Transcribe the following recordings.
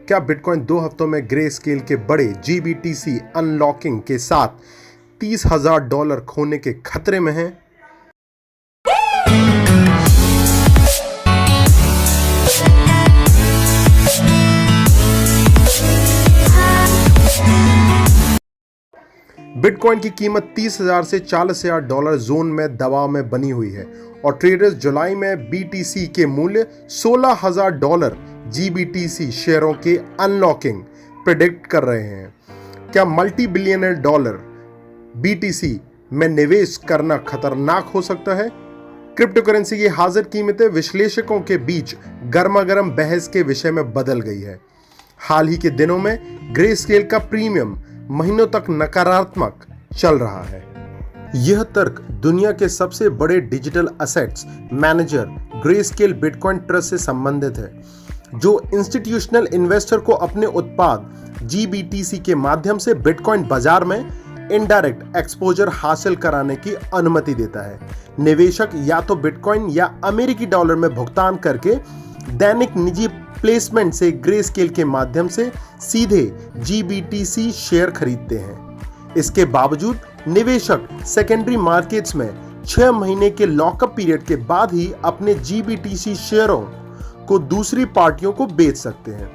क्या बिटकॉइन 2 हफ्तों में ग्रे स्केल के बड़े GBTC अनलॉकिंग के साथ $30,000 खोने के खतरे में है? बिटकॉइन की कीमत 30,000 से $40,000 जोन में दबाव में बनी हुई है और ट्रेडर्स जुलाई में BTC के मूल्य $16,000 GBTC शेयरों के अनलॉकिंग प्रेडिक्ट कर रहे हैं। क्या मल्टी बिलियनर डॉलर BTC में निवेश करना खतरनाक हो सकता है? क्रिप्टो करेंसी की हाजिर कीमतें विश्लेषकों के बीच गर्मागर्म बहस के विषय में बदल गई है। हाल ही के दिनों में ग्रे स्केल का प्रीमियम महीनों तक नकारात्मक चल रहा है। यह तर्क दुनिया के सबसे बड़े digital assets manager grey scale bitcoin trust से संबंधित है, जो इंस्टीट्यूशनल इन्वेस्टर को अपने उत्पाद GBTC के माध्यम से बिटकॉइन बाजार में इनडायरेक्ट एक्सपोजर हासिल कराने की अनुमति देता है। निवेशक या तो बिटकॉइन या अमेरिकी डॉलर में भुगतान करके दैनिक निजी प्लेसमेंट से ग्रे स्केल के माध्यम से सीधे GBTC शेयर खरीदते हैं। इसके बावजूद निवेशक सेकेंडरी मार्केट्स में 6 महीने के लॉकअप पीरियड के बाद ही अपने GBTC शेयरों को दूसरी पार्टियों को बेच सकते हैं।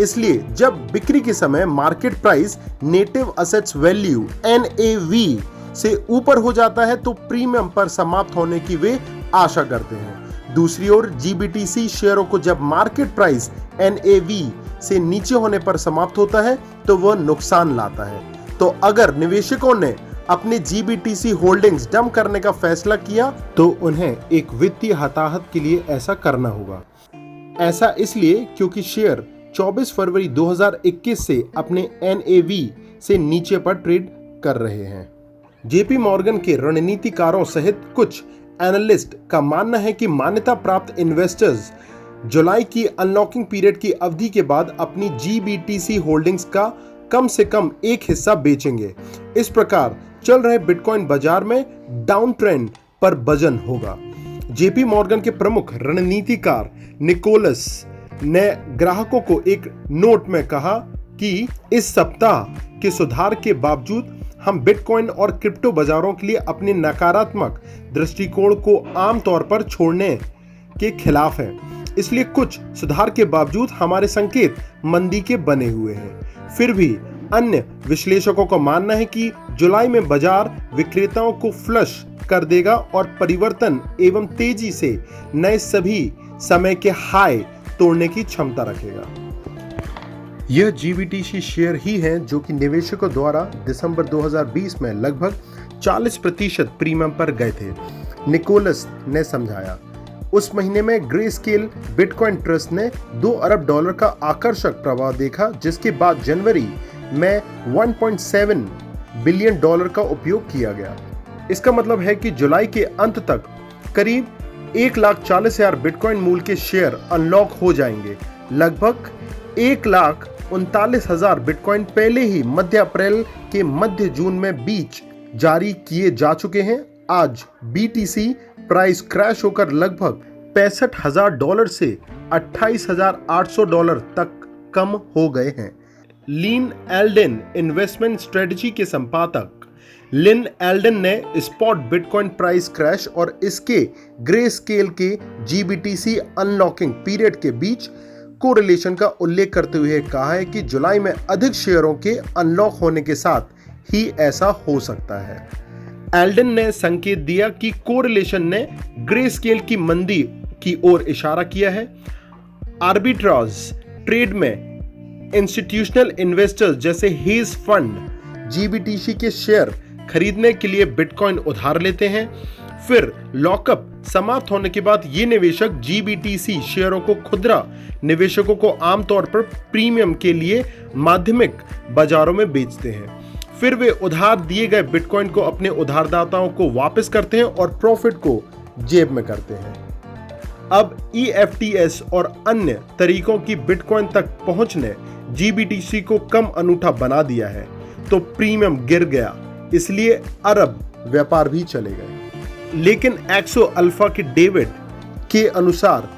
इसलिए जब बिक्री के समय market price native assets value NAV से ऊपर हो जाता है तो प्रीमियम पर समाप्त होने की वे आशा करते हैं। दूसरी ओर GBTC शेयरों को जब मार्केट प्राइस NAV से नीचे होने पर समाप्त होता है तो वह नुकसान लाता है। तो अगर निवेशकों ने अपने GBTC होल्डिंग्स डंप करने का फैसला किया तो उन्हें एक वित्तीय हताहत के लिए ऐसा करना होगा। ऐसा इसलिए क्योंकि शेयर 24 फरवरी 2021 से अपने NAV से नीचे पर ट्रेड कर रहे हैं। JP मॉर्गन के रणनीतिकारों सहित कुछ एनालिस्ट का मानना है कि मान्यता प्राप्त इन्वेस्टर्स जुलाई की अनलॉकिंग पीरियड की अवधि के बाद अपनी GBTC होल्डिंग्स का कम से कम एक हिस्सा बेचेंगे। इस प्रकार चल रहे बिटकॉइन बाजार में डाउन ट्रेंड पर वजन होगा। JP मॉर्गन के प्रमुख रणनीतिकार निकोलस ने ग्राहकों को एक नोट में कहा कि इस सप्ताह के सुधार के बावजूद हम बिटकॉइन और क्रिप्टो बाजारों के लिए अपने नकारात्मक दृष्टिकोण को आमतौर पर छोड़ने के खिलाफ हैं। इसलिए कुछ सुधार के बावजूद हमारे संकेत मंदी के बने हुए हैं। फिर भी अन्य विश्लेषकों का मानना है कि जुलाई में बाजार विक्रेताओं को फ्लश कर देगा और परिवर्तन एवं तेजी से नए सभी समय के हाई तोड़ने की क्षमता रखेगा। यह GBTC शेयर ही हैं जो कि निवेशकों द्वारा दिसंबर 2020 में लगभग 40% प्रीमियम पर गए थे, निकोलस ने समझाया। उस महीने में ग्रे स्केल बिटकॉइन ट्रस्ट ने $2 अरब का आकर्षक प्रभाव देखा, जिसके बाद जनवरी में $1.7 बिलियन का उपयोग किया गया। इसका मतलब है कि जुलाई के अंत तक करीब 1,40,000 बिटकॉइन मूल्य के शेयर अनलॉक हो जाएंगे। लगभग 1,39,000 बिटकॉइन पहले ही मध्य अप्रैल के मध्य जून में बीच जारी किए जा चुके हैं। आज BTC प्राइस क्रैश होकर लगभग $65,000 से $28,800 तक कम हो गए हैं। लिन एल्डन इन्वेस्टमेंट स्ट्रेटजी के संपादक लिन एल्डन ने स्पॉट बिटकॉइन प्राइस क्रैश और इसके ग्रे स्केल के GBTC अनलॉकिंग पीरियड के बीच कोरिलेशन का उल्लेख करते हुए कहा है कि जुलाई में अधिक शेयरों के अनलॉक होने के साथ ही ऐसा हो सकता है। एल्डन ने संकेत दिया कि कोरिलेशन ने ग्रे स्केल की मंदी की ओर इशारा किया है। आर्बिट्राज ट्रेड में इंस्टीट्यूशनल इन्वेस्टर्स जैसे हेज फंड GBTC के शेयर खरीदने के लिए बिटकॉइन उधार लेते हैं। फिर लॉकअप समाप्त होने के बाद ये निवेशक GBTC शेयरों को खुदरा निवेशकों को आमतौर पर प्रीमियम के लिए माध्यमिक बाजारों में बेचते हैं। फिर वे उधार दिए गए बिटकॉइन को अपने उधारदाताओं को वापस करते हैं और प्रॉफिट को जेब में करते हैं। अब EFTS और अन्य तरीकों की बिटकॉइन तक पहुंच ने GBTC को कम अनूठा बना दिया है, तो प्रीमियम गिर गया, इसलिए अरब व्यापार भी चले गए। लेकिन एक्सो अल्फा के डेविड के अनुसार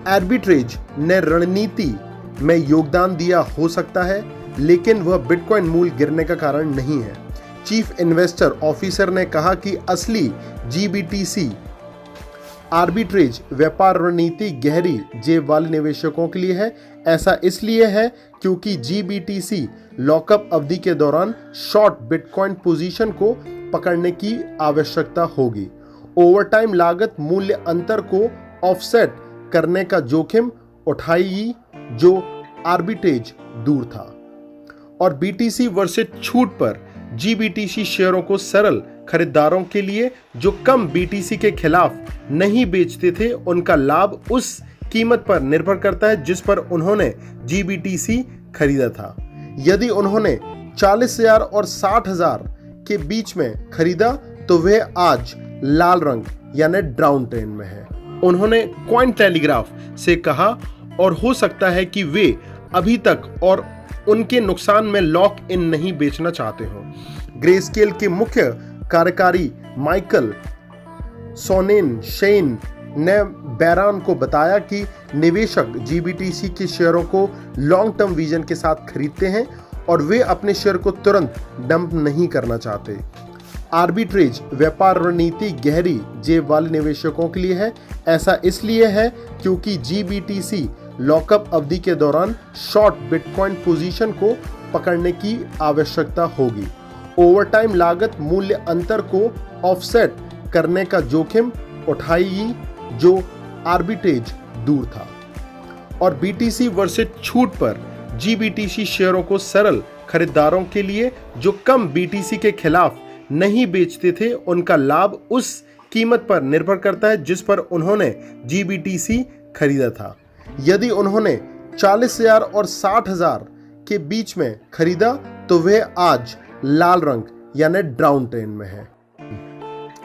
आर्बिट्रेज ने रणनीति में योगदान दिया हो सकता है, लेकिन वह बिटकॉइन मूल्य गिरने का कारण नहीं है। चीफ इन्वेस्टर ऑफिसर ने कहा कि असली जीबीटीसी आर्बिट्रेज व्यापार रणनीति गहरी जेब वाले निवेशकों के लिए है। ऐसा इसलिए है क्योंकि जीबीटीसी लॉकअप अवधि के दौरान शॉर्ट बिटकॉइन पोजीशन को पकड़ने की आवश्यकता होगी। ओवरटाइम लागत मूल्य अंतर को ऑफसेट करने का जोखिम उठाएगी जो आर्बिट्रेज दूर था। और बीटीसी वर्सेस छूट पर जीबीटीसी शेयरों को सरल खरीदारों के लिए जो कम बीटीसी के खिलाफ नहीं बेचते थे, उनका लाभ उस कीमत पर निर्भर करता है जिस पर उन्होंने जीबीटीसी खरीदा था। यदि उन्होंने 40,000 और 60,000 के बीच में खरीदा तो वह आज लाल रंग यानी डाउन ट्रेंड में है। उन्होंने कॉइन टेलीग्राफ से कहा और हो सकता है कि वे अभी तक और उनके नुकसान में लॉक इन नहीं बेचना चाहते हो। ग्रेस्केल के मुख्य कार्यकारी माइकल सोनेनशेन ने बैरान को बताया कि निवेशक जीबीटीसी के शेयरों को लॉन्ग टर्म विजन के साथ खरीदते हैं और वे अपने शेयर को तुरंत डंप नहीं करना चाहते। आर्बिट्रेज व्यापार रणनीति गहरी जेब वाले निवेशकों के लिए है। ऐसा इसलिए है क्योंकि जीबीटीसी लॉकअप अवधि के दौरान शॉर्ट बिटकॉइन पोजीशन को पकड़ने की आवश्यकता होगी। ओवरटाइम लागत मूल्य अंतर को ऑफसेट करने का जोखिम उठाएगी जो आर्बिट्रेज दूर था। और बीटीसी वर्सेस छूट पर जीबीटीसी शेयरों को सरल खरीदारों के लिए जो कम बीटीसी के खिलाफ नहीं बेचते थे, उनका लाभ उस कीमत पर निर्भर करता है जिस पर उन्होंने जीबीटीसी खरीदा था। यदि उन्होंने 40,000 और 60,000 के बीच में खरीदा तो वह आज लाल रंग यानी डाउन ट्रेंड में है।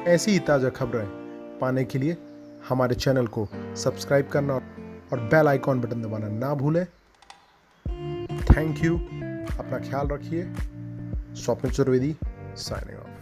ऐसी ही ताज़ा खबरें पाने के लिए हमारे चैनल को सब्सक्राइब करना और बेल आइकॉन बटन दबाना ना भूलें। थैंक यू, अपना ख्याल रखिए। स्वप्न चतुर्वेदी साइनिंग ऑफ।